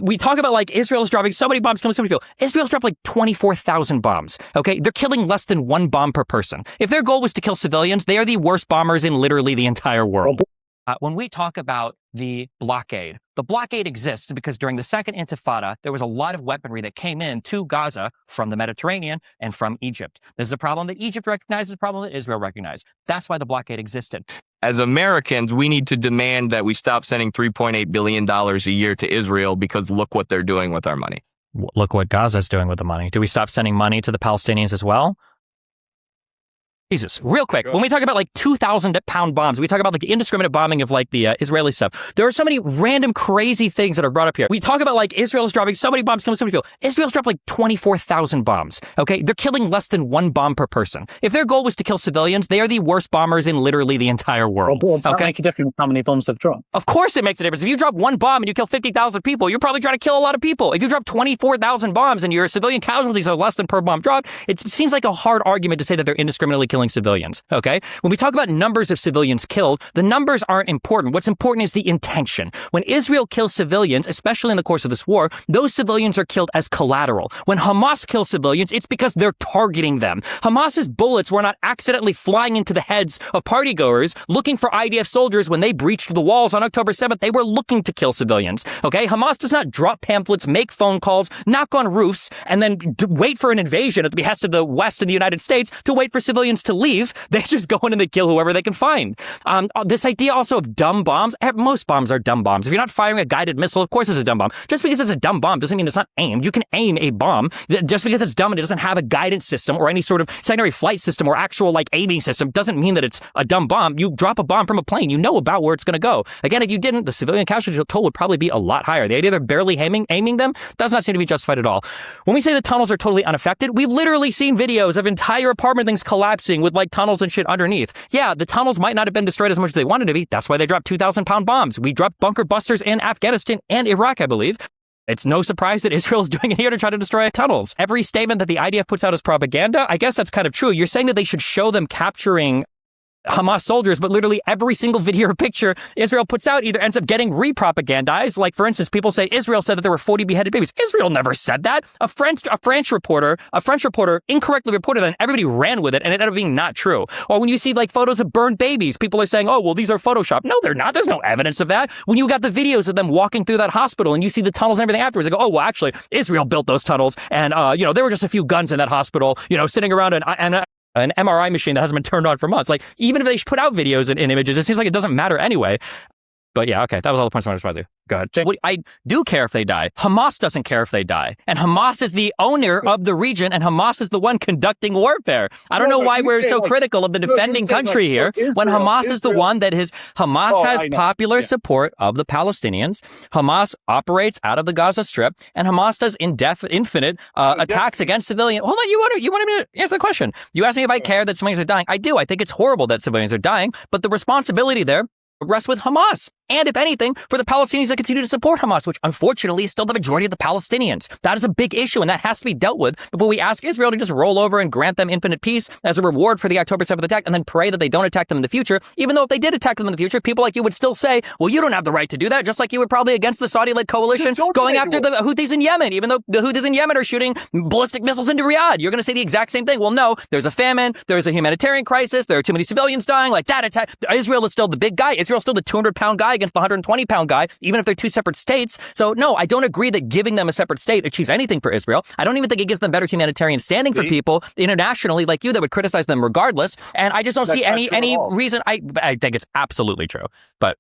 We talk about like Israel's dropping so many bombs, killing so many people. Israel's dropped like 24,000 bombs. Okay, they're killing less than one bomb per person. If their goal was to kill civilians, they are the worst bombers in literally the entire world. When we talk about the blockade exists because during the Second Intifada, there was a lot of weaponry that came in to Gaza from the Mediterranean and from Egypt. This is a problem that Egypt recognizes, a problem that Israel recognized. That's why the blockade existed. As Americans, we need to demand that we stop sending $3.8 billion a year to Israel because look what they're doing with our money. Look what Gaza's doing with the money. Do we stop sending money to the Palestinians as well? Jesus, real quick, when we talk about like 2,000-pound bombs, we talk about like the indiscriminate bombing of like the Israeli stuff. There are so many random crazy things that are brought up here. We talk about like Israel's dropping so many bombs, killing so many people. Israel's dropped like 24,000 bombs. Okay, they're killing less than one bomb per person. If their goal was to kill civilians, they are the worst bombers in literally the entire world. Well, does that make a difference how many bombs they've dropped? Of course it makes a difference. If you drop one bomb and you kill 50,000 people, you're probably trying to kill a lot of people. If you drop 24,000 bombs and your civilian casualties are less than per bomb dropped, it seems like a hard argument to say that they're indiscriminately killing civilians. Okay? When we talk about numbers of civilians killed, the numbers aren't important. What's important is the intention. When Israel kills civilians, especially in the course of this war, those civilians are killed as collateral. When Hamas kills civilians, it's because they're targeting them. Hamas's bullets were not accidentally flying into the heads of partygoers looking for IDF soldiers when they breached the walls on October 7th. They were looking to kill civilians. Okay? Hamas does not drop pamphlets, make phone calls, knock on roofs, and then wait for an invasion at the behest of the West and the United States to wait for civilians to leave. They just go in and they kill whoever they can find. This idea also of dumb bombs, most bombs are dumb bombs. If you're not firing a guided missile, of course it's a dumb bomb. Just because it's a dumb bomb doesn't mean it's not aimed. You can aim a bomb. Just because it's dumb and it doesn't have a guidance system or any sort of secondary flight system or actual like aiming system doesn't mean that it's a dumb bomb. You drop a bomb from a plane, you know about where it's going to go. Again, if you didn't, the civilian casualty toll would probably be a lot higher. The idea they're barely aiming them does not seem to be justified at all. When we say the tunnels are totally unaffected, we've literally seen videos of entire apartment things collapsing with like tunnels and shit underneath. Yeah, the tunnels might not have been destroyed as much as they wanted to be. That's why they dropped 2,000-pound bombs. We dropped bunker busters in Afghanistan and Iraq, I believe. It's no surprise that Israel is doing it here to try to destroy tunnels. Every statement that the IDF puts out as propaganda, I guess that's kind of true. You're saying that they should show them capturing Hamas soldiers, but literally every single video or picture Israel puts out either ends up getting re-propagandized. Like, for instance, people say Israel said that there were 40 beheaded babies. Israel never said that. A French reporter incorrectly reported that and everybody ran with it and it ended up being not true. Or when you see like photos of burned babies, people are saying, oh, well, these are Photoshopped. No, they're not. There's no evidence of that. When you got the videos of them walking through that hospital and you see the tunnels and everything afterwards, they go, oh, well, actually, Israel built those tunnels and, there were just a few guns in that hospital, sitting around an MRI machine that hasn't been turned on for months. Like, even if they put out videos and images, it seems like it doesn't matter anyway. But yeah, okay, that was all the points I wanted to respond to. Go ahead. I do care if they die. Hamas doesn't care if they die. And Hamas is the owner of the region, and Hamas is the one conducting warfare. I don't know why we're so critical of the defending country here, when Hamas is the one that Hamas has popular support of the Palestinians. Hamas operates out of the Gaza Strip, and Hamas does infinite attacks against civilians. Hold on, you wanted me to answer the question. You asked me if I care that civilians are dying. I do. I think it's horrible that civilians are dying, but the responsibility there rests with Hamas. And if anything, for the Palestinians that continue to support Hamas, which unfortunately is still the majority of the Palestinians. That is a big issue, and that has to be dealt with before we ask Israel to just roll over and grant them infinite peace as a reward for the October 7th attack, and then pray that they don't attack them in the future. Even though if they did attack them in the future, people like you would still say, well, you don't have the right to do that, just like you would probably against the Saudi-led coalition going after the Houthis in Yemen, even though the Houthis in Yemen are shooting ballistic missiles into Riyadh. You're going to say the exact same thing. Well, no, there's a famine, there's a humanitarian crisis, there are too many civilians dying, like that attack. Israel is still the big guy. Israel's still the 200-pound guy against the 120-pound guy, even if they're two separate states. So no, I don't agree that giving them a separate state achieves anything for Israel. I don't even think it gives them better humanitarian standing for people internationally like you that would criticize them regardless. And I just don't see any reason. I think it's absolutely true. But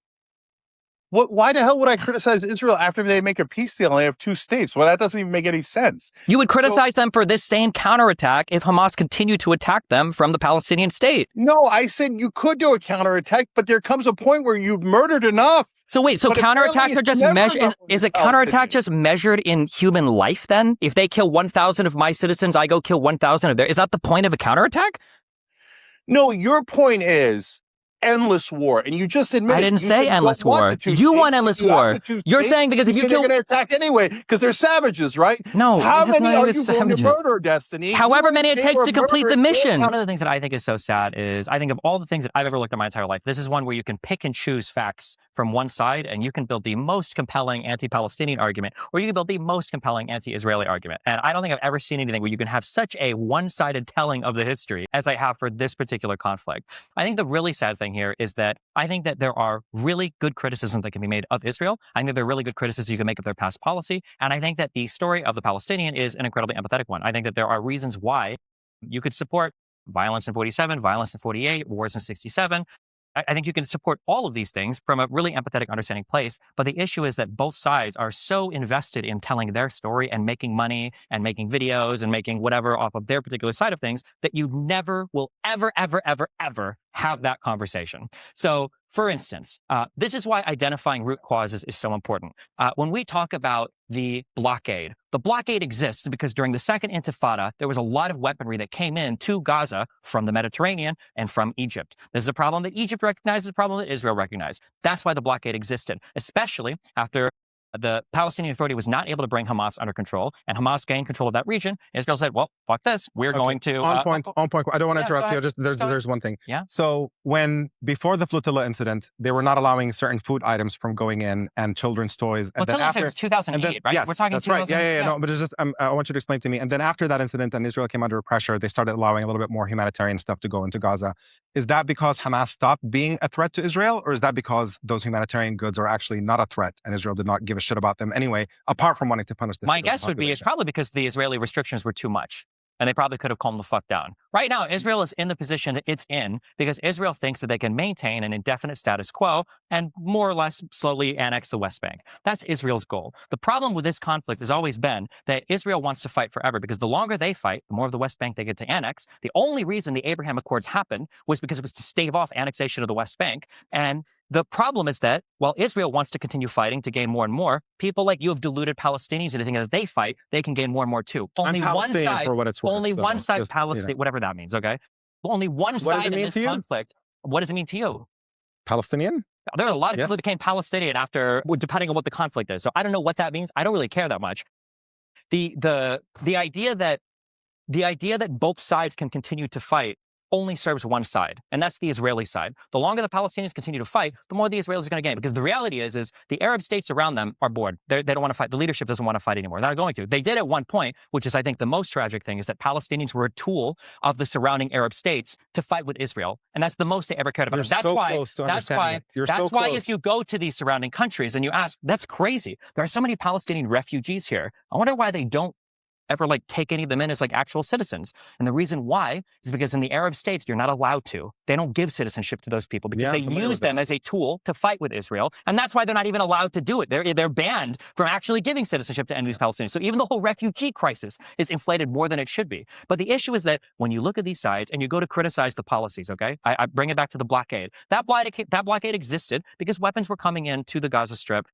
why the hell would I criticize Israel after they make a peace deal and they have two states? Well, that doesn't even make any sense. You would criticize them for this same counterattack if Hamas continued to attack them from the Palestinian state. No, I said you could do a counterattack, but there comes a point where you've murdered enough. So wait, so counterattacks are just measured? Is a counterattack just measured in human life then? If they kill 1,000 of my citizens, I go kill 1,000 of theirs. Is that the point of a counterattack? No, your point is endless war, and you just admitted. I didn't say endless war. You want endless war. You're saying because if you kill, they're going to attack anyway because they're savages, right? No, how many are you going to murder, Destiny? However many it takes to complete the mission. One of the things that I think is so sad is I think of all the things that I've ever looked at my entire life, this is one where you can pick and choose facts from one side, and you can build the most compelling anti-Palestinian argument, or you can build the most compelling anti-Israeli argument. And I don't think I've ever seen anything where you can have such a one-sided telling of the history as I have for this particular conflict. I think the really sad thing here is that I think that there are really good criticisms that can be made of Israel. I think there are really good criticisms you can make of their past policy. And I think that the story of the Palestinian is an incredibly empathetic one. I think that there are reasons why you could support violence in 47, violence in 48, wars in 67. I think you can support all of these things from a really empathetic, understanding place. But the issue is that both sides are so invested in telling their story and making money and making videos and making whatever off of their particular side of things that you never will ever have that conversation. So, for instance, this is why identifying root causes is so important. When we talk about the blockade exists because during the Second Intifada, there was a lot of weaponry that came in to Gaza from the Mediterranean and from Egypt. This is a problem that Egypt recognized, a problem that Israel recognized. That's why the blockade existed, especially after the Palestinian Authority was not able to bring Hamas under control, and Hamas gained control of that region. Israel said, well, fuck this. We're going to... On point. I don't want to interrupt you. Just there's one thing. Yeah. So before the flotilla incident, they were not allowing certain food items from going in and children's toys. And then after 2008, right? Yes, we're talking that's right. Yeah. No, but it's just, I want you to explain to me. And then after that incident and Israel came under pressure, they started allowing a little bit more humanitarian stuff to go into Gaza. Is that because Hamas stopped being a threat to Israel? Or is that because those humanitarian goods are actually not a threat and Israel did not give a shit about them anyway, apart from wanting to punish this? My guess would be it's probably because the Israeli restrictions were too much. And they probably could have calmed the fuck down. Right now, Israel is in the position that it's in because Israel thinks that they can maintain an indefinite status quo and more or less slowly annex the West Bank. That's Israel's goal. The problem with this conflict has always been that Israel wants to fight forever because the longer they fight, the more of the West Bank they get to annex. The only reason the Abraham Accords happened was because it was to stave off annexation of the West Bank. And the problem is that while Israel wants to continue fighting to gain more and more, people like you have deluded Palestinians into thinking that they fight, they can gain more and more too. Only one side, for what it's worth, only so one side, just, Palestine, whatever that means, okay? Only one side in this conflict. What does it mean to you? Palestinian? There are a lot of people that became Palestinian after, depending on what the conflict is. So I don't know what that means. I don't really care that much. The idea that both sides can continue to fight only serves one side, and that's the Israeli side. The longer the Palestinians continue to fight, the more the Israelis are going to gain, because the reality is the Arab states around them are bored. They don't want to fight. The leadership doesn't want to fight anymore. They're not going to. They did at one point, which is, I think, the most tragic thing, is that Palestinians were a tool of the surrounding Arab states to fight with Israel, and that's the most they ever cared about. That's why if you go to these surrounding countries and you ask, that's crazy. There are so many Palestinian refugees here. I wonder why they don't ever take any of them in as actual citizens. And the reason why is because in the Arab states, you're not allowed to. They don't give citizenship to those people because they use them as a tool to fight with Israel. And that's why they're not even allowed to do it. They're banned from actually giving citizenship to any of these Palestinians. So even the whole refugee crisis is inflated more than it should be. But the issue is that when you look at these sides and you go to criticize the policies, okay? I bring it back to the blockade. That blockade existed because weapons were coming in to the Gaza Strip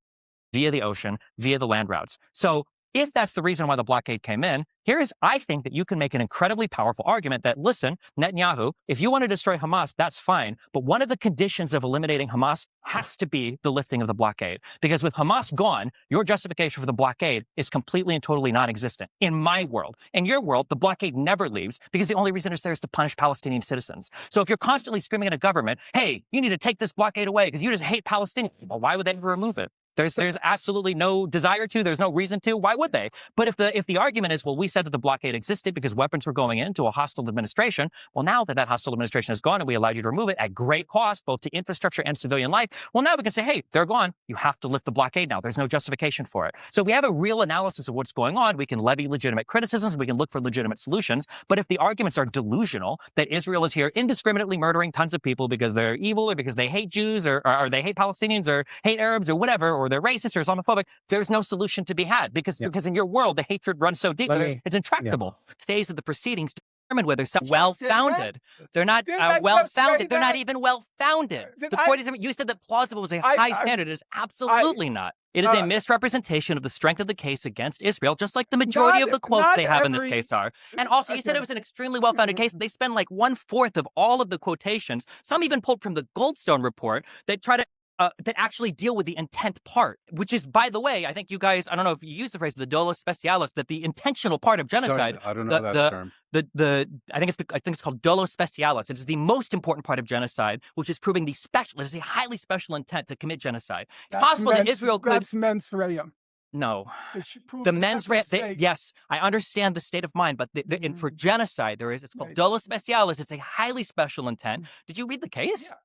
via the ocean, via the land routes. So if that's the reason why the blockade came in, I think that you can make an incredibly powerful argument that, listen, Netanyahu, if you want to destroy Hamas, that's fine. But one of the conditions of eliminating Hamas has to be the lifting of the blockade. Because with Hamas gone, your justification for the blockade is completely and totally non-existent. In my world. In your world, the blockade never leaves because the only reason it's there is to punish Palestinian citizens. So if you're constantly screaming at a government, hey, you need to take this blockade away because you just hate Palestinians, well, why would they ever remove it? There's absolutely no desire to. There's no reason to. Why would they? But if the argument is, well, we said that the blockade existed because weapons were going into a hostile administration. Well, now that hostile administration is gone and we allowed you to remove it at great cost, both to infrastructure and civilian life, well, now we can say, hey, they're gone. You have to lift the blockade now. There's no justification for it. So if we have a real analysis of what's going on, we can levy legitimate criticisms. We can look for legitimate solutions. But if the arguments are delusional, that Israel is here indiscriminately murdering tons of people because they're evil or because they hate Jews or they hate Palestinians or hate Arabs or whatever, or they're racist or Islamophobic, there's no solution to be had because in your world, the hatred runs so deep, it's intractable. Phase of the proceedings determine whether some well-founded. They're not well-founded. They're not even well-founded. The point is, you said that plausible was a high standard. It is absolutely not. It is a misrepresentation of the strength of the case against Israel, just like the majority of the quotes they have in this case are. And also, you said it was an extremely well-founded case. They spend 1/4 of all of the quotations, some even pulled from the Goldstone report, that try to that actually deal with the intent part, which is, by the way, I think you guys, I don't know if you use the phrase, the dolus specialis, that the intentional part of genocide. Sorry, I don't know that term. I think it's called dolus specialis. It is the most important part of genocide, which is proving it is a highly special intent to commit genocide. It's possible that Israel could. That's mens rea. No, the mens rea. Yes, I understand the state of mind, but for genocide, it's called dolus specialis. It's a highly special intent. Did you read the case? Yeah.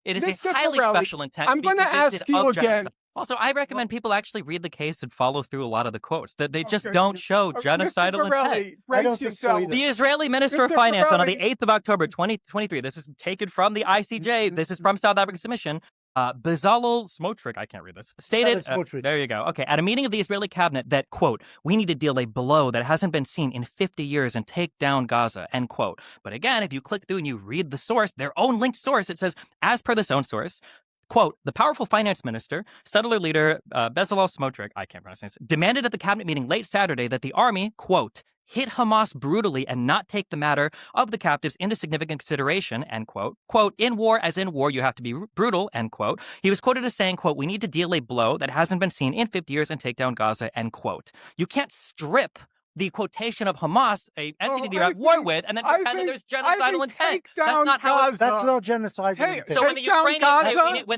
It is a highly special intent. I'm going to ask you again. Also, I recommend people actually read the case and follow through a lot of the quotes. That they just don't show genocidal intent. I don't think so either. The Israeli Minister of Finance on the 8th of October, 2023. This is taken from the ICJ. This is from South African Submission. Bezalel Smotrich, I can't read this, stated, there you go. Okay, at a meeting of the Israeli cabinet that, quote, we need to deal a blow that hasn't been seen in 50 years and take down Gaza, end quote. But again, if you click through and you read the source, their own linked source, it says, as per this own source, quote, the powerful finance minister, settler leader Bezalel Smotrich, I can't pronounce this, demanded at the cabinet meeting late Saturday that the army, quote, hit Hamas brutally and not take the matter of the captives into significant consideration, end quote. Quote, in war, as in war, you have to be brutal, end quote. He was quoted as saying, quote, we need to deal a blow that hasn't been seen in 50 years and take down Gaza, end quote. You can't strip the quotation of Hamas, a entity you're at war with, and then pretend that there's genocidal intent. That's not how it's... That's not genocide. So when the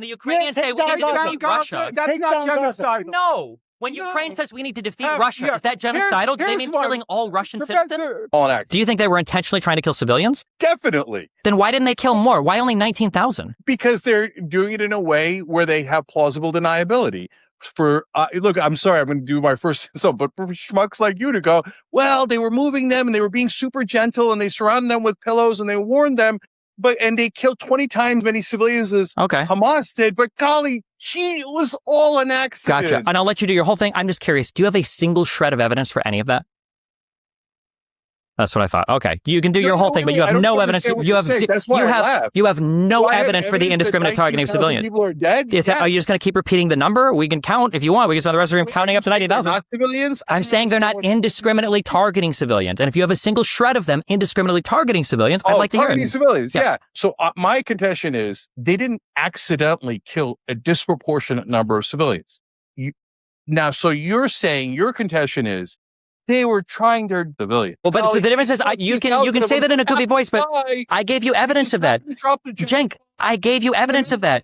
Ukrainians say we need to defeat Russia... That's not genocide. No! When Ukraine says we need to defeat Russia, is that genocidal? Do they mean killing all Russian citizens? Do you think they were intentionally trying to kill civilians? Definitely. Then why didn't they kill more? Why only 19,000? Because they're doing it in a way where they have plausible deniability. For look, I'm sorry, I'm going to do my first insult, but for schmucks like you to go, well, they were moving them and they were being super gentle and they surrounded them with pillows and they warned them, and they killed 20 times many civilians as Hamas did. But golly, it was all an accident. Gotcha. And I'll let you do your whole thing. I'm just curious. Do you have a single shred of evidence for any of that? That's what I thought. Okay, you can do your whole thing, but you have no evidence. You have no evidence for the indiscriminate targeting of civilians. People are dead. Are you just going to keep repeating the number? We can count if you want. We can spend the rest of the room counting up to 90,000. Not civilians. I'm saying they're not indiscriminately targeting civilians, and if you have a single shred of them indiscriminately targeting civilians, I'd like to hear it. Civilians, yes. Yeah. So my contention is they didn't accidentally kill a disproportionate number of civilians. So you're saying your contention is they were trying their civilians. Well, but so the difference is you can say that in a goofy voice, but I gave you evidence of that. Cenk, I gave you evidence of that.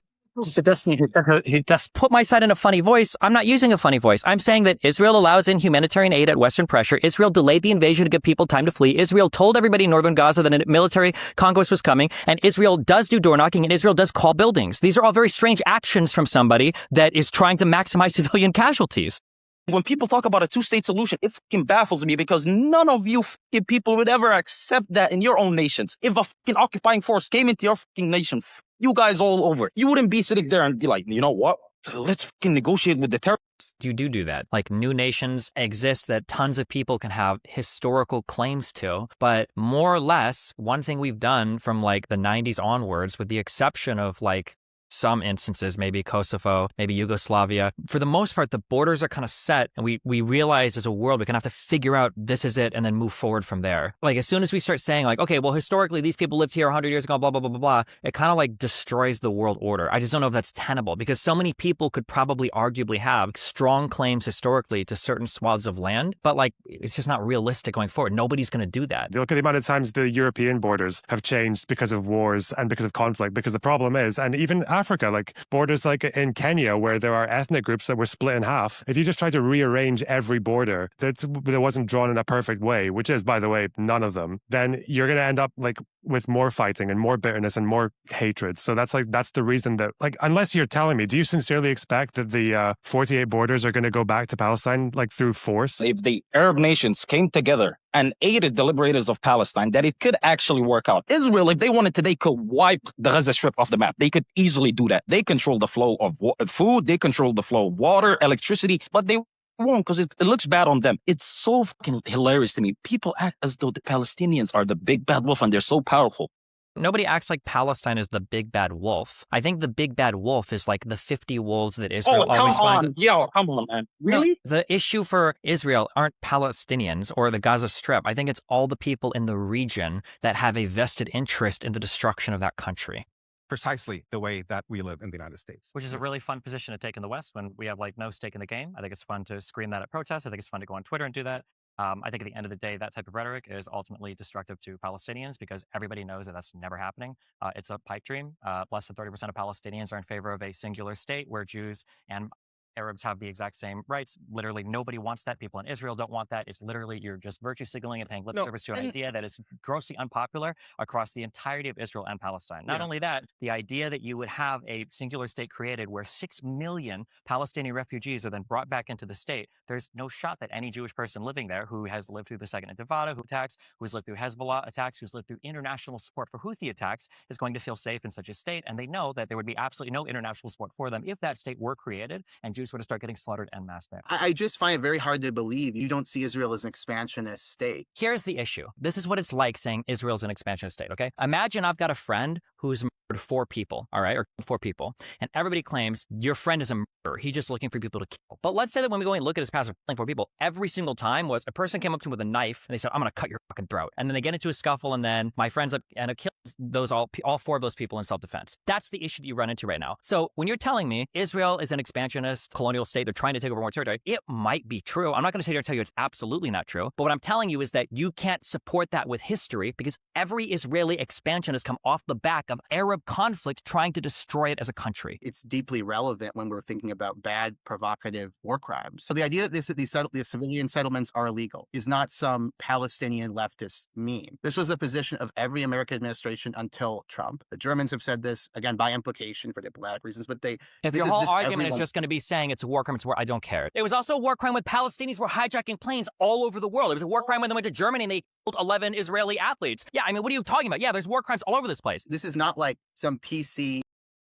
He just put my side in a funny voice. I'm not using a funny voice. I'm saying that Israel allows in humanitarian aid at Western pressure. Israel delayed the invasion to give people time to flee. Israel told everybody in northern Gaza that a military conquest was coming. And Israel does do door knocking and Israel does call buildings. These are all very strange actions from somebody that is trying to maximize civilian casualties. When people talk about a two-state solution, it fucking baffles me because none of you fucking people would ever accept that in your own nations. If a fucking occupying force came into your fucking nation, you guys all over, you wouldn't be sitting there and be like, you know what? Let's fucking negotiate with the terrorists. You do that. Like, new nations exist that tons of people can have historical claims to. But more or less, one thing we've done from like the 90s onwards, with the exception of like some instances, maybe Kosovo, maybe Yugoslavia. For the most part, the borders are kind of set, and we realize as a world, we kind of have to figure out this is it and then move forward from there. Like, as soon as we start saying like, okay, well, historically, these people lived here 100 years ago, blah, blah, blah, blah, blah, it kind of like destroys the world order. I just don't know if that's tenable because so many people could probably arguably have strong claims historically to certain swaths of land, but like, it's just not realistic going forward. Nobody's going to do that. Look at the amount of times the European borders have changed because of wars and because of conflict, because the problem is, and even Africa, like borders like in Kenya, where there are ethnic groups that were split in half. If you just try to rearrange every border that wasn't drawn in a perfect way, which is, by the way, none of them, then you're going to end up like with more fighting and more bitterness and more hatred. So that's the reason that, like, unless you're telling me, do you sincerely expect that the 48 borders are going to go back to Palestine like through force? If the Arab nations came together and aided the liberators of Palestine, that it could actually work out. Israel, if they wanted to, they could wipe the Gaza Strip off the map. They could easily do that. They control the flow of food. They control the flow of water, electricity, but they won't because it looks bad on them. It's so fucking hilarious to me. People act as though the Palestinians are the big bad wolf and they're so powerful. Nobody acts like Palestine is the big bad wolf. I think the big bad wolf is like the 50 wolves that Israel always finds. Yo, come on, man. Really? No, the issue for Israel aren't Palestinians or the Gaza Strip. I think it's all the people in the region that have a vested interest in the destruction of that country. precisely the way that we live in the United States. Which is a really fun position to take in the West when we have like no stake in the game. I think it's fun to scream that at protests. I think it's fun to go on Twitter and do that. I think at the end of the day, that type of rhetoric is ultimately destructive to Palestinians because everybody knows that that's never happening. It's a pipe dream. Less than 30% of Palestinians are in favor of a singular state where Jews and Arabs have the exact same rights. Literally, nobody wants that. People in Israel don't want that. It's literally, you're just virtue signaling and paying lip service to an idea that is grossly unpopular across the entirety of Israel and Palestine. Not only that, the idea that you would have a singular state created where 6 million Palestinian refugees are then brought back into the state, there's no shot that any Jewish person living there who has lived through the Second Intifada, who attacks, who's lived through Hezbollah attacks, who's lived through international support for Houthi attacks, is going to feel safe in such a state. And they know that there would be absolutely no international support for them if that state were created and Jews were to start getting slaughtered en masse there. I just find it very hard to believe you don't see Israel as an expansionist state. Here's the issue. This is what it's like saying Israel's an expansionist state, okay? Imagine I've got a friend who's murdered 4 people, all right, or 4 people, and everybody claims your friend is a murderer. He's just looking for people to kill. But let's say that when we go and look at his past of killing 4 people, every single time was a person came up to him with a knife and they said, I'm going to cut your fucking throat. And then they get into a scuffle and then my friends end up killing those all 4 of those people in self-defense. That's the issue that you run into right now. So when you're telling me Israel is an expansionist colonial state, they're trying to take over more territory, it might be true. I'm not going to sit here and tell you it's absolutely not true. But what I'm telling you is that you can't support that with history because every Israeli expansion has come off the back of Arab conflict trying to destroy it as a country. It's deeply relevant when we're thinking about bad, provocative war crimes. So the idea that these civilian settlements are illegal is not some Palestinian leftist meme. This was a position of every American administration until Trump. The Germans have said this, again, by implication for diplomatic reasons, but if your whole argument is just going to be saying it's a war crime, it's a war, I don't care. It was also a war crime when Palestinians were hijacking planes all over the world. It was a war crime when they went to Germany and they killed 11 Israeli athletes. Yeah, I mean, what are you talking about? Yeah, there's war crimes all over this place. This is not like some PC.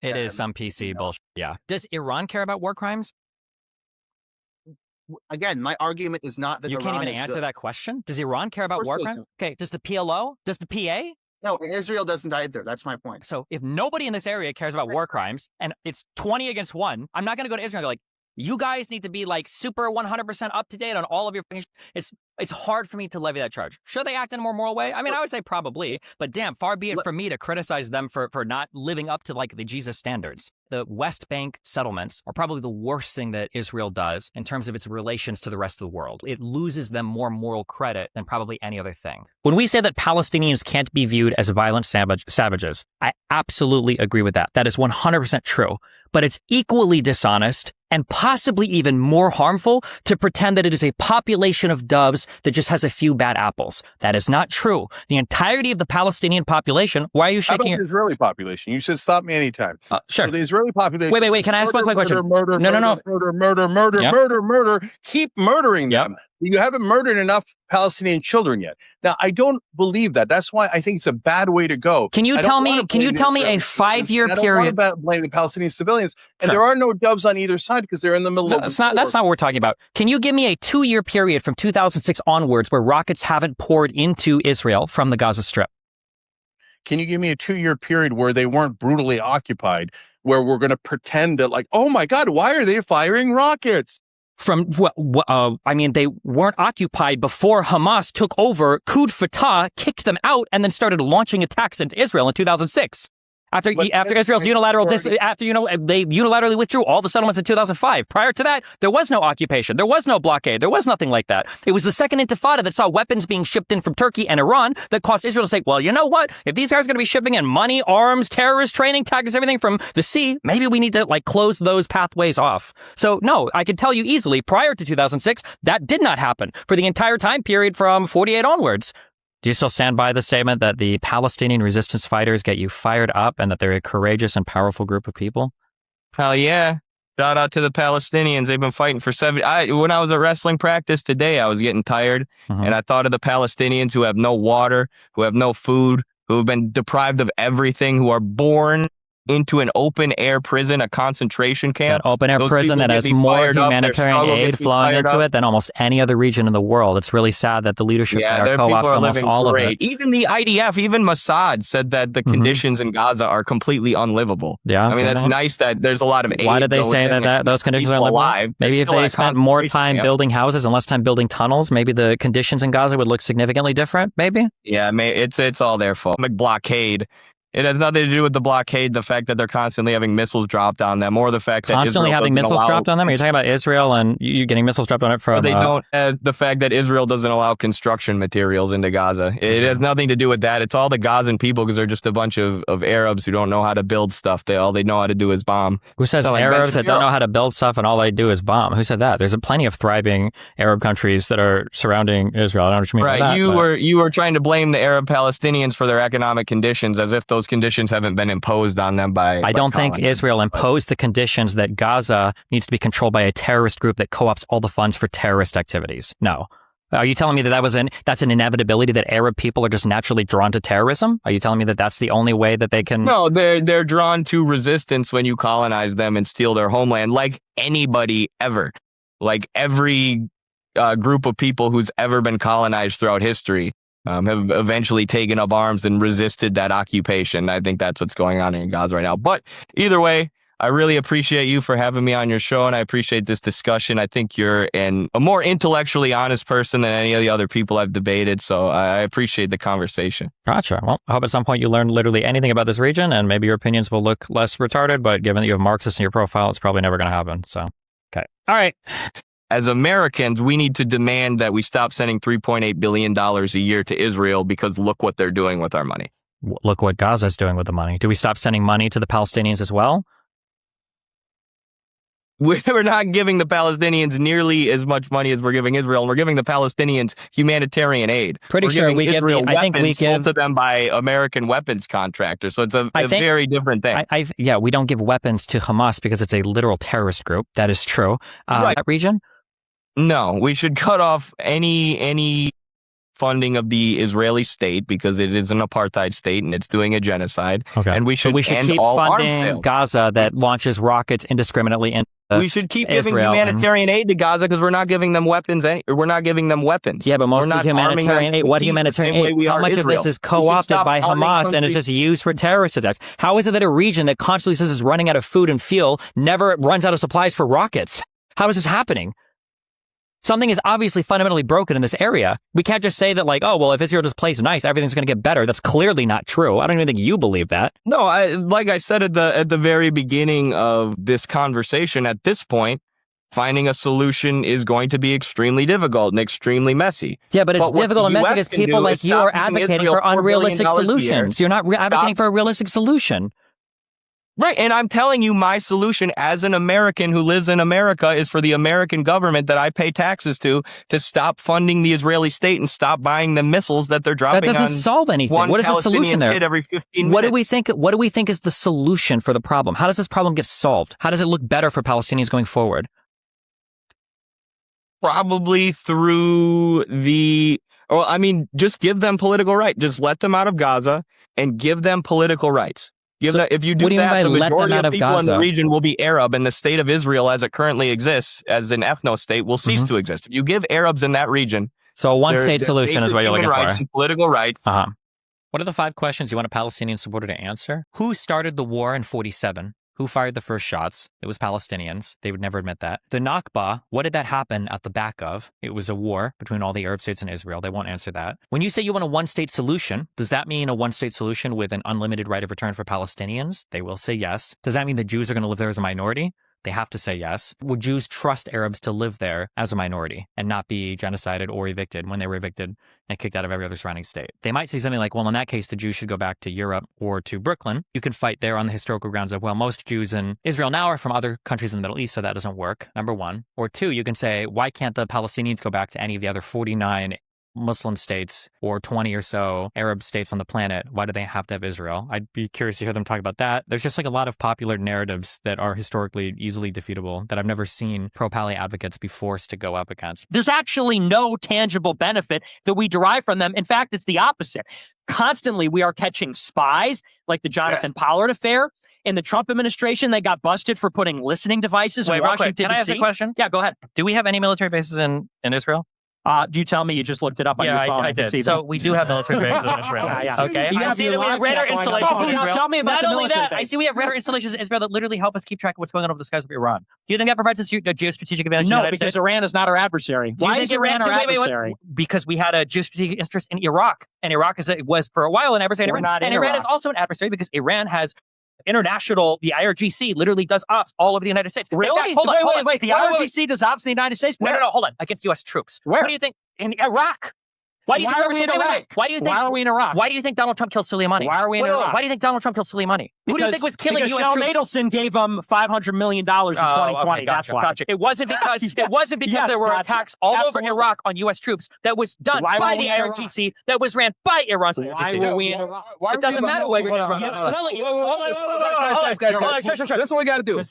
It is some PC bullshit. Yeah. Does Iran care about war crimes? Again, my argument is not that you can't even answer that question. Does Iran care about war crimes? Okay. Does the PLO? Does the PA? No, Israel doesn't either. That's my point. So if nobody in this area cares about war crimes and it's 20 against 1, I'm not going to go to Israel and go like, you guys need to be like super 100% up to date on all of your. It's hard for me to levy that charge. Should they act in a more moral way? I mean, I would say probably, but damn, far be it for me to criticize them for not living up to like the Jesus standards. The West Bank settlements are probably the worst thing that Israel does in terms of its relations to the rest of the world. It loses them more moral credit than probably any other thing. When we say that Palestinians can't be viewed as violent savages, I absolutely agree with that. That is 100% true. But it's equally dishonest and possibly even more harmful to pretend that it is a population of doves that just has a few bad apples. That is not true. The entirety of the Palestinian population, why are you shaking your... How about the Israeli population? You should stop me anytime. Sure. So the Israeli population... Wait, can I ask one quick question? Murder. Keep murdering them. You haven't murdered enough Palestinian children yet. Now, I don't believe that. That's why I think it's a bad way to go. Can you tell me a 5-year period? I don't want to blame the Palestinian civilians. And there are no doves on either side because they're in the middle of the war. That's not what we're talking about. Can you give me a 2-year period from 2006 onwards where rockets haven't poured into Israel from the Gaza Strip? Can you give me a 2-year period where they weren't brutally occupied, where we're going to pretend that like, oh my God, why are they firing rockets? I mean, they weren't occupied before Hamas took over, coup d'etat, kicked them out, and then started launching attacks into Israel in 2006. After Israel's they unilaterally withdrew all the settlements in 2005. Prior to that, there was no occupation. There was no blockade. There was nothing like that. It was the Second Intifada that saw weapons being shipped in from Turkey and Iran that caused Israel to say, well, you know what? If these guys are going to be shipping in money, arms, terrorist training, tactics, everything from the sea, maybe we need to like close those pathways off. So no, I can tell you easily, prior to 2006, that did not happen for the entire time period from 48 onwards. Do you still stand by the statement that the Palestinian resistance fighters get you fired up and that they're a courageous and powerful group of people? Hell yeah. Shout out to the Palestinians. They've been fighting for when I was at wrestling practice today, I was getting tired. And I thought of the Palestinians who have no water, who have no food, who have been deprived of everything, who are born into an open-air prison, a concentration camp. An open-air prison that has more humanitarian aid flowing into it than almost any other region in the world. It's really sad that the leadership there co-ops almost all of it. Even the IDF, even Mossad said that the conditions in Gaza are completely unlivable. Yeah, I mean, that's nice that there's a lot of aid. Why did they say that those conditions are unlivable? Maybe if they spent more time building houses and less time building tunnels, maybe the conditions in Gaza would look significantly different, maybe? Yeah, it's all their fault. Blockade It has nothing to do with the blockade, the fact that they're constantly having missiles dropped on them, or the fact that Constantly Israel having doesn't missiles allow- dropped on them? Are you talking about Israel and you getting missiles dropped on it from... Or they don't. The fact that Israel doesn't allow construction materials into Gaza. It has nothing to do with that. It's all the Gazan people because they're just a bunch of Arabs who don't know how to build stuff. All they know how to do is bomb. Who says So, like, Arabs that don't Europe. know how to build stuff and all they do is bomb? Who said that? There's plenty of thriving Arab countries that are surrounding Israel. I don't know what you mean by Right, that. you were trying to blame the Arab Palestinians for their economic conditions as if those conditions haven't been imposed on them by. I don't think colonizers. Israel imposed the conditions that Gaza needs to be controlled by a terrorist group that co-ops all the funds for terrorist activities. No. Are you telling me that that's an inevitability that Arab people are just naturally drawn to terrorism? Are you telling me that that's the only way that they can? No, they're drawn to resistance when you colonize them and steal their homeland, like anybody ever, like every group of people who's ever been colonized throughout history. Have eventually taken up arms and resisted that occupation. I think that's what's going on in Gaza right now. But either way, I really appreciate you for having me on your show, and I appreciate this discussion. I think you're a more intellectually honest person than any of the other people I've debated, so I appreciate the conversation. Gotcha. Well, I hope at some point you learn literally anything about this region, and maybe your opinions will look less retarded, but given that you have Marxists in your profile, it's probably never going to happen. So, okay. All right. As Americans, we need to demand that we stop sending $3.8 billion a year to Israel because look what they're doing with our money. Look what Gaza's doing with the money. Do we stop sending money to the Palestinians as well? We're not giving the Palestinians nearly as much money as we're giving Israel, and we're giving the Palestinians humanitarian aid. Pretty we're sure giving we give. Israel I think we weapons sold give to them by American weapons contractors. So it's a very different thing. Yeah, we don't give weapons to Hamas because it's a literal terrorist group. That is true. Right. That region. No, we should cut off any funding of the Israeli state because it is an apartheid state and it's doing a genocide. Okay. And we should end keep all arms funding sales. Gaza that launches rockets indiscriminately into We should keep giving Israel humanitarian aid to Gaza because we're not giving them weapons. We're not giving them weapons. Yeah, but We're most of not the arming humanitarian them aid, to what compete the humanitarian same way aid? we How are much of Israel. this is We should co-opted stop by arming Hamas and is countries. just used for terrorist attacks? How is it that a region that constantly says it's running out of food and fuel never runs out of supplies for rockets? How is this happening? Something is obviously fundamentally broken in this area. We can't just say that, like, oh, well, if Israel just plays nice, everything's going to get better. That's clearly not true. I don't even think you believe that. No, like I said at the very beginning of this conversation, at this point, finding a solution is going to be extremely difficult and extremely messy. Yeah, but it's what difficult and the messy US because can people do like is you stop are giving advocating Israel for $4 billion unrealistic a year. solutions. You're not advocating for a realistic solution. Right, and I'm telling you, my solution as an American who lives in America is for the American government that I pay taxes to stop funding the Israeli state and stop buying the missiles that they're dropping That doesn't on solve anything. one What is the Palestinian solution there? kid every 15 minutes. What do we think is the solution for the problem? How does this problem get solved? How does it look better for Palestinians going forward? Probably through just give them political right. Just let them out of Gaza and give them political rights. If you do what do you that, mean by the let them majority out of of people in the Gaza? region will be Arab, and the state of Israel, as it currently exists, as an ethno-state, will cease to exist. If you give Arabs in that region, So a one-state solution is what you're looking rights for. and political rights. What are the 5 questions you want a Palestinian supporter to answer? Who started the war in 47? Who fired the first shots? It was Palestinians. They would never admit that. The Nakba, what did that happen at the back of? It was a war between all the Arab states and Israel. They won't answer that. When you say you want a one-state solution, does that mean a one-state solution with an unlimited right of return for Palestinians? They will say yes. Does that mean the Jews are going to live there as a minority? They have to say yes. Would Jews trust Arabs to live there as a minority and not be genocided or evicted when they were evicted and kicked out of every other surrounding state? They might say something like, well, in that case, the Jews should go back to Europe or to Brooklyn. You can fight there on the historical grounds of, well, most Jews in Israel now are from other countries in the Middle East, so that doesn't work, number one. Or 2, you can say, why can't the Palestinians go back to any of the other 49 Muslim states or 20 or so Arab states on the planet? Why do they have to have Israel? I'd be curious to hear them talk about that. There's just like a lot of popular narratives that are historically easily defeatable that I've never seen pro-Pali advocates be forced to go up against. There's actually no tangible benefit that we derive from them. In fact, it's the opposite. Constantly, we are catching spies like the Jonathan Pollard affair. In the Trump administration, they got busted for putting listening devices in Wait, real quick. Washington, Can I ask D.C. a question? Yeah, go ahead. Do we have any military bases in Israel? Do you tell me you just looked it up on your phone? I did. So we do have military bases in Israel. Okay. You I have see that we have your radar logic going on. installations in Israel. Tell me about Not the only military that, I base. see we have radar installations in Israel that literally help us keep track of what's going on over the skies of Iran. Do you think that provides us a geostrategic advantage? No, to the United because States? Iran is not our adversary. Do you Why think is Iran our wait, adversary? because we had a geostrategic interest in Iraq, and Iraq was for a while an adversary. We're not in and Iran Iraq. is also an adversary because Iran has international. The IRGC literally does ops all over the United States. Really? In fact, hold on, Wait. The IRGC does ops in the United States? No, hold on. Against U.S. troops. Where? What do you think in Iraq? Why do you think are we in Iraq? Why do you think? Why are we in Iraq? Why do you think Donald Trump killed Soleimani? Why are we in Iraq? Why do you think Donald Trump killed Soleimani? Who do you think was killing because U.S. Shell troops? Nadelson gave him $500 million in 2020. Okay, That's why. Gotcha. It wasn't because Yes, there were gotcha. attacks all Absolutely. over Iraq on U.S. troops that was done Why by were the we in Iraq? IRGC that was ran by Iran's Why IRGC. were we in Iraq? It doesn't matter where you're from. Guys, this is what we got to do. Let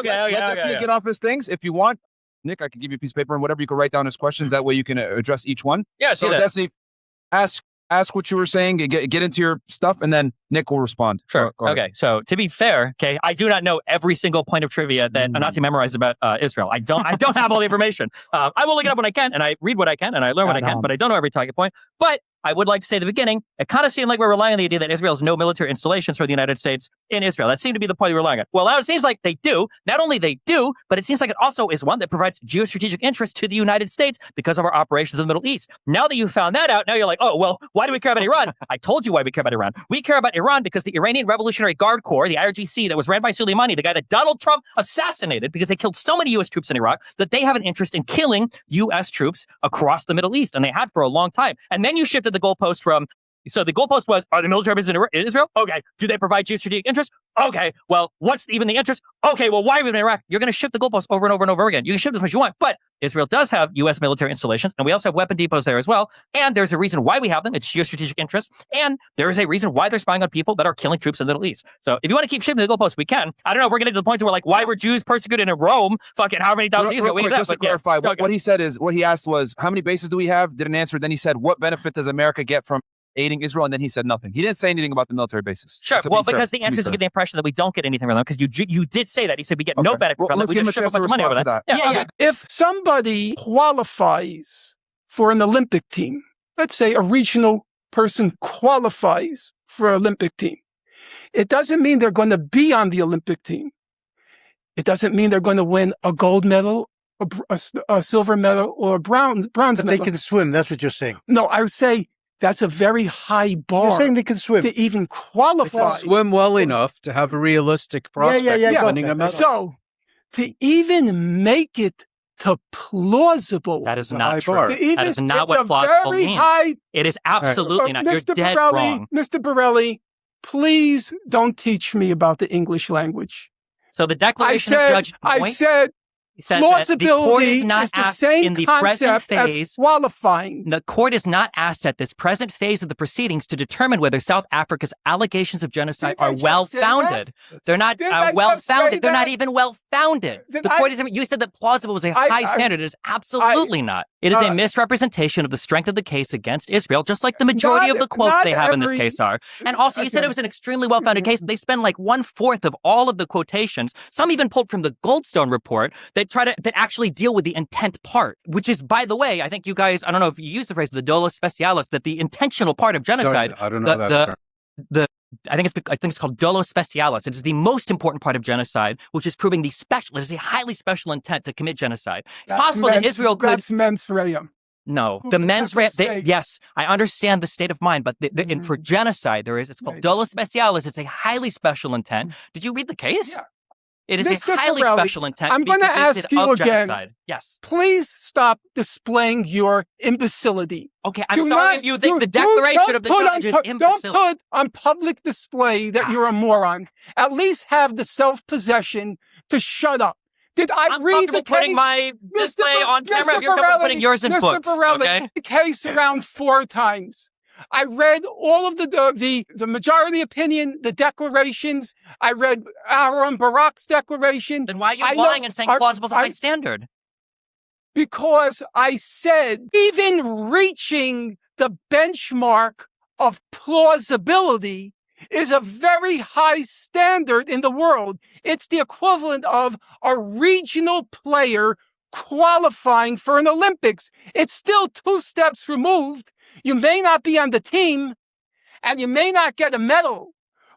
this Nick get off his things. If you want, Nick, I can give you a piece of paper and whatever. You can write down his questions. That way you can address each one. Yeah, so Destiny, ask what you were saying, get into your stuff, and then Nick will respond. Sure. Go ahead. Okay. So to be fair, I do not know every single point of trivia that Anansi memorized about Israel. I don't have all the information. I will look it up when I can, and I read what I can, and I learn what I can, but I don't know every talking point. But I would like to say at the beginning, it kind of seemed like we're relying on the idea that Israel has no military installations for the United States in Israel. That seemed to be the point we're relying on. Well, now it seems like they do. Not only they do, but it seems like it also is one that provides geostrategic interest to the United States because of our operations in the Middle East. Now that you found that out, now you're like, oh, well, why do we care about Iran? I told you why we care about Iran. We care about Iran because the Iranian Revolutionary Guard Corps, the IRGC that was ran by Soleimani, the guy that Donald Trump assassinated because they killed so many U.S. troops in Iraq, that they have an interest in killing U.S. troops across the Middle East. And they had for a long time. And then you shifted the goalpost from, so the goalpost was, are the military bases in Israel? Okay. Do they provide geostrategic interest? Okay. Well, what's even the interest? Okay. Well, why are we in Iraq? You're going to shift the goalposts over and over and over again. You can shift as much as you want, but Israel does have U.S. military installations, and we also have weapon depots there as well. And there's a reason why we have them. It's geostrategic interest. And there is a reason why they're spying on people that are killing troops in the Middle East. So if you want to keep shifting the goalposts, we can. I don't know if we're getting to the point where, like, why were Jews persecuted in Rome fucking how many thousand years ago? Quick, just to clarify, what he said is, what he asked was, how many bases do we have? Didn't answer. Then he said, what benefit does America get from aiding Israel? And then he said nothing. He didn't say anything about the military bases. Sure. Well, because the answer is to give the impression that we don't get anything from them, because you did say that. He said we get no benefit from them. We just ship a bunch of money over that. Yeah. If somebody qualifies for an Olympic team, let's say a regional person qualifies for an Olympic team, it doesn't mean they're going to be on the Olympic team. It doesn't mean they're going to win a gold medal, a silver medal, or a bronze medal. They can swim. That's what you're saying. No, I would say that's a very high bar. You're saying they can swim. To even qualify. Swim well enough to have a realistic prospect of winning a medal. So, to even make it to plausible. That is not true. That is not it's what a plausible very means. high, it is absolutely not. You're Mr. dead Borelli, wrong. Mr. Borelli, please don't teach me about the English language. So the declaration of Judge I said plausibility is the same concept as qualifying. The court is not asked at this present phase of the proceedings to determine whether South Africa's allegations of genocide are well-founded. They're not well-founded. They're not even well-founded. The court is. You said that plausible was a high standard. It is absolutely not. It is a misrepresentation of the strength of the case against Israel, just like the majority of the quotes they have in this case are. And also, you said it was an extremely well-founded case. They spend like 1/4 of all of the quotations, some even pulled from the Goldstone report, that actually deal with the intent part, which is, by the way, I think you guys, I don't know if you use the phrase, the dolo specialis, that the intentional part of genocide. Sorry, I don't know that. I think it's called dolo specialis. It is the most important part of genocide, which is proving it is a highly special intent to commit genocide. It's possible that Israel could. That's mens rea. No, the mens rea. Yes, I understand the state of mind, but for genocide, it's called dolo specialis. It's a highly special intent. Did you read the case? Yeah. It is Mr. a highly Borelli, special intent. I'm going to ask you again. Genocide. Yes. Please stop displaying your imbecility. Okay, I'm sorry if you think the declaration of the judge is imbecile. Don't put on public display that you're a moron. At least have the self-possession to shut up. Did I read the case? Putting my display on camera. You're comfortable putting yours in books. Mr. Borelli, okay? the case around 4 times. I read all of the majority opinion, the declarations. I read Aaron Barak's declaration. Then why are you lying and saying plausible is a high standard? Because I said even reaching the benchmark of plausibility is a very high standard in the world. It's the equivalent of a regional player qualifying for an Olympics. It's still 2 steps removed. You may not be on the team and you may not get a medal,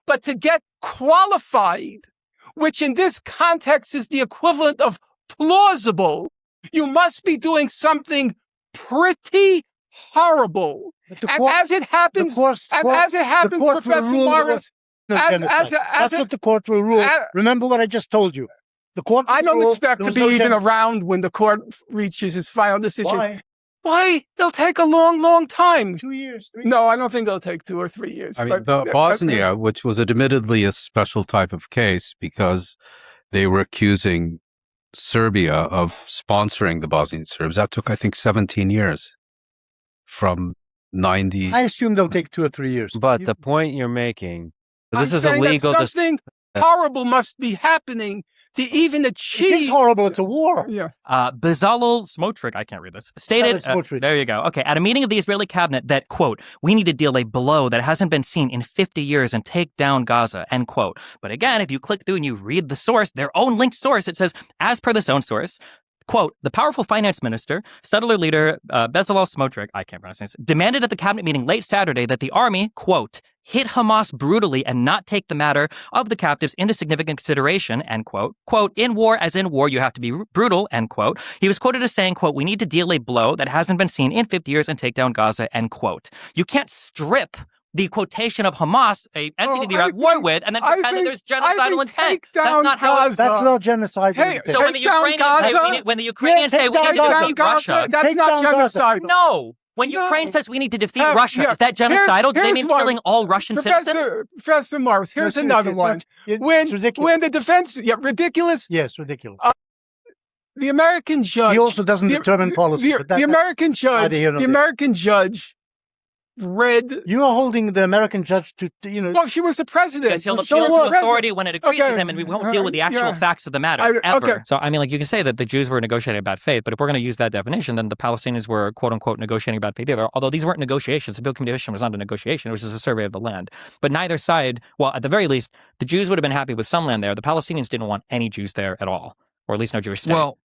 but to get qualified, which in this context is the equivalent of plausible, you must be doing something pretty horrible. And as it happens, Professor Morris, that's what the court will rule. Remember what I just told you. The court. I don't expect to be even around when the court reaches its final decision. Why? It'll take a long, long time. 2 years. 3 years. No, I don't think it'll take 2 or 3 years. I mean, Bosnia, which was admittedly a special type of case because they were accusing Serbia of sponsoring the Bosnian Serbs. That took, I think, 17 years from 90. I assume they'll take 2 or 3 years. But the point you're making, this is saying illegal. That something horrible must be happening to even achieve. It's horrible. It's a war. Yeah. Bezalel Smotrich, I can't read this, stated, there you go. Okay, at a meeting of the Israeli cabinet that, quote, we need to deal a blow that hasn't been seen in 50 years and take down Gaza, end quote. But again, if you click through and you read the source, their own linked source, it says, as per this own source, quote, the powerful finance minister, settler leader Bezalel Smotrich, I can't pronounce this, demanded at the cabinet meeting late Saturday that the army, quote, hit Hamas brutally and not take the matter of the captives into significant consideration, end quote. Quote, in war, as in war, you have to be brutal, end quote. He was quoted as saying, quote, we need to deal a blow that hasn't been seen in 50 years and take down Gaza, end quote. You can't strip the quotation of Hamas, a entity you're at war with, and then pretend that there's genocidal intent. That's not how That's not genocide. Hey, so when the Ukrainians say we need to defeat Russia, that's not genocide. No. When Ukraine says we need to defeat Russia, is that genocidal? Do they mean killing all Russian citizens? Professor Morris, here's another one. When the defense, ridiculous. Yes, ridiculous. The American judge. He also doesn't determine policy. The American judge read. You are holding the American judge to Well, she was the president. Because he'll appeal to authority when it agrees with him, and we won't deal with the actual facts of the matter, ever. So, I mean, like, you can say that the Jews were negotiating bad faith, but if we're going to use that definition, then the Palestinians were, quote-unquote, negotiating bad faith either. Although these weren't negotiations. The Bill Commission was not a negotiation. It was just a survey of the land. But neither side, well, at the very least, the Jews would have been happy with some land there. The Palestinians didn't want any Jews there at all, or at least no Jewish state. Well,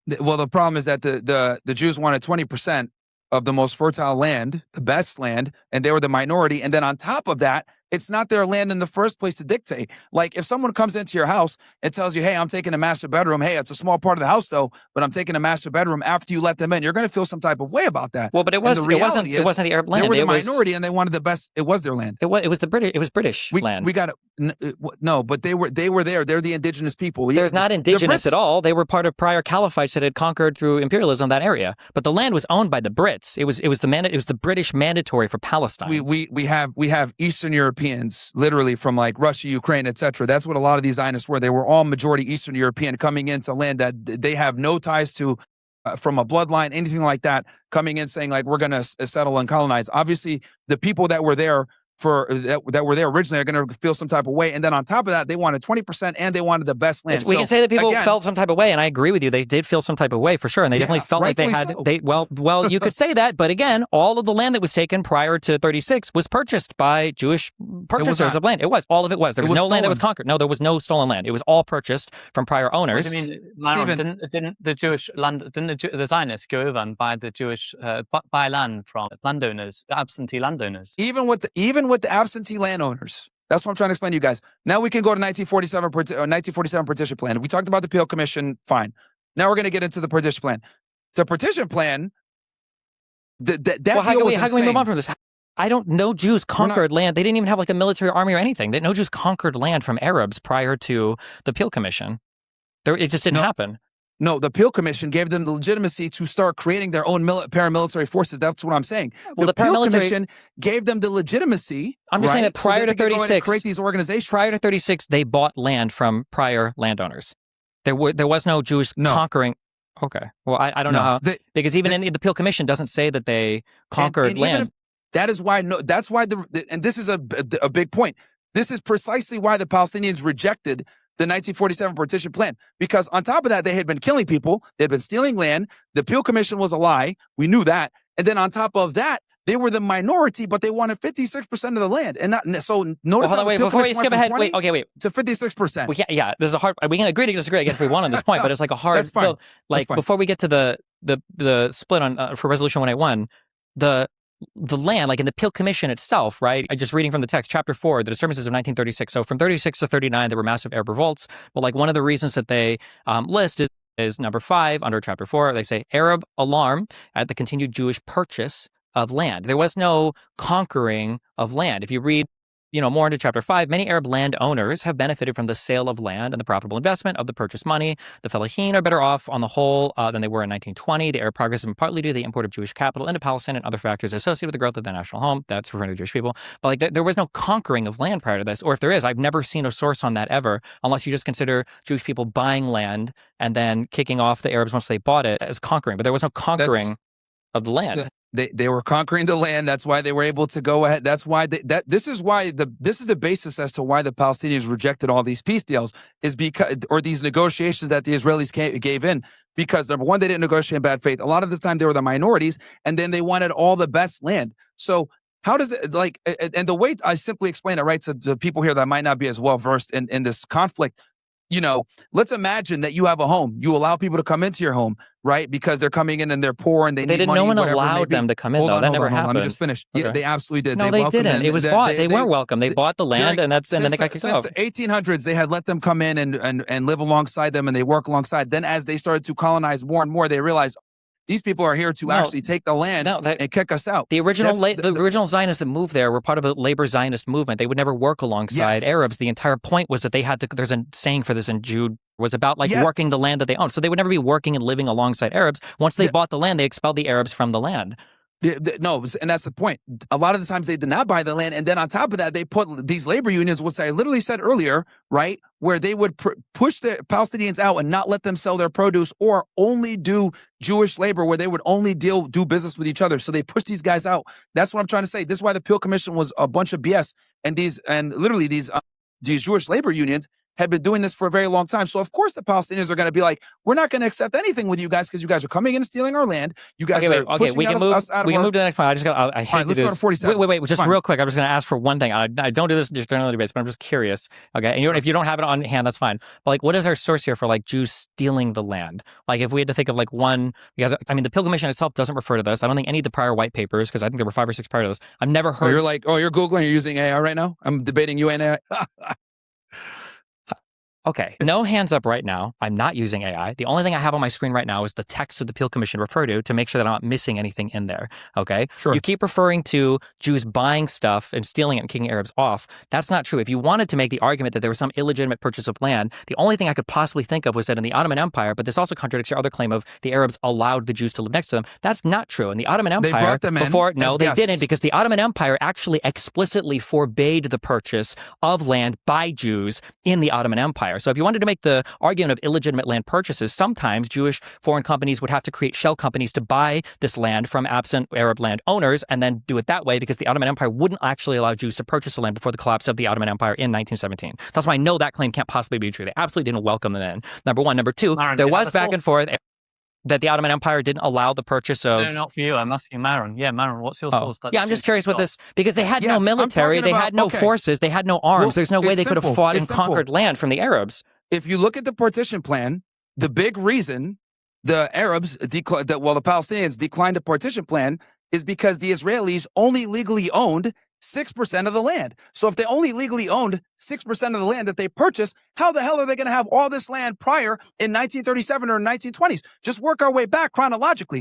the problem is that the Jews wanted 20% of the most fertile land, the best land, and they were the minority. And then on top of that, it's not their land in the first place to dictate. Like, if someone comes into your house and tells you, hey, I'm taking a master bedroom. Hey, it's a small part of the house, though, but I'm taking a master bedroom after you let them in. You're going to feel some type of way about that. Well, but it wasn't the Arab land. They were the minority and they wanted the best. It was their land. It was the British. It was British land. We got it. No, but they were there. They're the indigenous people. There's not indigenous at all. They were part of prior caliphites that had conquered through imperialism that area. But the land was owned by the Brits. It was the British mandatory for Palestine. We have Eastern Europeans, literally from like Russia, Ukraine, etc. That's what a lot of these Zionists were. They were all majority Eastern European coming into land that they have no ties to from a bloodline, anything like that, coming in saying like, we're going to settle and colonize. Obviously, the people that were there that were there originally are going to feel some type of way. And then on top of that, they wanted 20% and they wanted the best land. We can say that people felt some type of way, and I agree with you. They did feel some type of way for sure, and they definitely felt like they had. Well, you could say that, but again, all of the land that was taken prior to 36 was purchased by Jewish purchasers of land. It was all of it was. There was no land that was conquered. No, there was no stolen land. It was all purchased from prior owners. I mean, didn't the Jewish land? Didn't the Zionists go over and buy the Jewish buy land from landowners, absentee landowners? Even with the absentee landowners. That's what I'm trying to explain to you guys. Now we can go to 1947 partition plan. We talked about the Peel Commission. Fine. Now we're going to get into the partition plan. The partition plan. How can we move on from this? I don't know. Jews conquered land. They didn't even have like a military army or anything. No Jews conquered land from Arabs prior to the Peel Commission. It just didn't happen. No, the Peel Commission gave them the legitimacy to start creating their own paramilitary forces. That's what I'm saying. Well, the Peel Commission gave them the legitimacy. I'm just saying that prior to 36, create these organizations. Prior to 36, they bought land from prior landowners. There was no Jewish conquering. Okay. Well, I don't know how, because even in the Peel Commission doesn't say that they conquered land. That is why. No, that's why and this is a big point. This is precisely why the Palestinians rejected the 1947 partition plan, because on top of that, they had been killing people, they had been stealing land, the Peel Commission was a lie, we knew that, and then on top of that, They were the minority, but they wanted 56% of the land. And not so notice well, hold on, wait, before we skip ahead, wait, okay, wait. To 56%. We can't, yeah, there's a hard, we can agree to disagree again if we want on this point, but it's like a hard, That's fine. like before we get to the split on for Resolution 181, the land, like in the Peel Commission itself, right? I just reading from the text, chapter 4, the disturbances of 1936. So from 36 to 39, there were massive Arab revolts. But like one of the reasons that they list is number 5 under chapter 4. They say Arab alarm at the continued Jewish purchase of land. There was no conquering of land. If you read, more into chapter 5, many Arab landowners have benefited from the sale of land and the profitable investment of the purchase money. The Fellahin are better off on the whole than they were in 1920. The Arab progress has been partly due to the import of Jewish capital into Palestine and other factors associated with the growth of their national home. That's referring to Jewish people. But like there was no conquering of land prior to this. Or if there is, I've never seen a source on that ever, unless you just consider Jewish people buying land and then kicking off the Arabs once they bought it as conquering. But there was no conquering of the land. They were conquering the land. That's why they were able to go ahead. That's why this is the basis as to why the Palestinians rejected all these peace deals is because, or these negotiations that the Israelis gave in, because number one, they didn't negotiate in bad faith. A lot of the time they were the minorities, and then they wanted all the best land. So how does it and the way I simply explain it, right, to the people here that might not be as well versed in this conflict. Let's imagine that you have a home. You allow people to come into your home, right? Because they're coming in and they're poor and they need money. No one allowed them to come in, though. That never happened. Let me just finish. Okay. Yeah, they absolutely did. No, they didn't. It was bought. They weren't welcome. They bought the land, and then they got kicked off. Since the 1800s, they had let them come in and live alongside them, and they work alongside. Then as they started to colonize more and more, they realized these people are here to actually take the land and kick us out. The original Zionists that moved there were part of a labor Zionist movement. They would never work alongside Arabs. The entire point was that they had to, there's a saying for this in Jude, was about working the land that they owned. So they would never be working and living alongside Arabs. Once they bought the land, they expelled the Arabs from the land. No, and that's the point. A lot of the times they did not buy the land. And then on top of that, they put these labor unions, which I literally said earlier, right, where they would push the Palestinians out and not let them sell their produce or only do Jewish labor where they would only do business with each other. So they pushed these guys out. That's what I'm trying to say. This is why the Peel Commission was a bunch of BS. And these Jewish labor unions had been doing this for a very long time. So of course the Palestinians are going to be like, we're not going to accept anything with you guys because you guys are coming in and stealing our land. You guys are pushing we can move us out of we can move to the next point. I hate to let's do go this. to 47. Wait, just real quick. I'm just going to ask for one thing. I don't do this just during the debates, but I'm just curious. Okay, and if you don't have it on hand, that's fine. But like, what is our source here for like Jews stealing the land? Like, if we had to think of like one, because I mean, the Peel Commission itself doesn't refer to this. I don't think any of the prior white papers, because I think there were 5 or 6 prior to this. I've never heard. You're like, you're Googling, you're using AI right now? I'm debating you and AI. Okay, no hands up right now. I'm not using AI. The only thing I have on my screen right now is the text of the Peel Commission refer to make sure that I'm not missing anything in there, okay? Sure. You keep referring to Jews buying stuff and stealing it and kicking Arabs off. That's not true. If you wanted to make the argument that there was some illegitimate purchase of land, the only thing I could possibly think of was that in the Ottoman Empire, but this also contradicts your other claim of the Arabs allowed the Jews to live next to them. That's not true. In the Ottoman Empire, they brought them in they didn't, because the Ottoman Empire actually explicitly forbade the purchase of land by Jews in the Ottoman Empire. So if you wanted to make the argument of illegitimate land purchases, sometimes Jewish foreign companies would have to create shell companies to buy this land from absent Arab land owners and then do it that way, because the Ottoman Empire wouldn't actually allow Jews to purchase the land before the collapse of the Ottoman Empire in 1917. That's why I know that claim can't possibly be true. They absolutely didn't welcome them in. Number one. Number two, there was back and forth that the Ottoman Empire didn't allow the purchase of... No, not for you. I'm asking Maron. Yeah, Maron, what's your source? Yeah, I'm just curious what this... Because they had no military, they had no forces, they had no arms. Well, there's no way they could have fought and conquered land from the Arabs. If you look at the partition plan, the big reason the Arabs, the Palestinians declined the partition plan is because the Israelis only legally owned 6% of the land. So if they only legally owned 6% of the land that they purchased, how the hell are they going to have all this land prior in 1937 or 1920s? Just work our way back chronologically.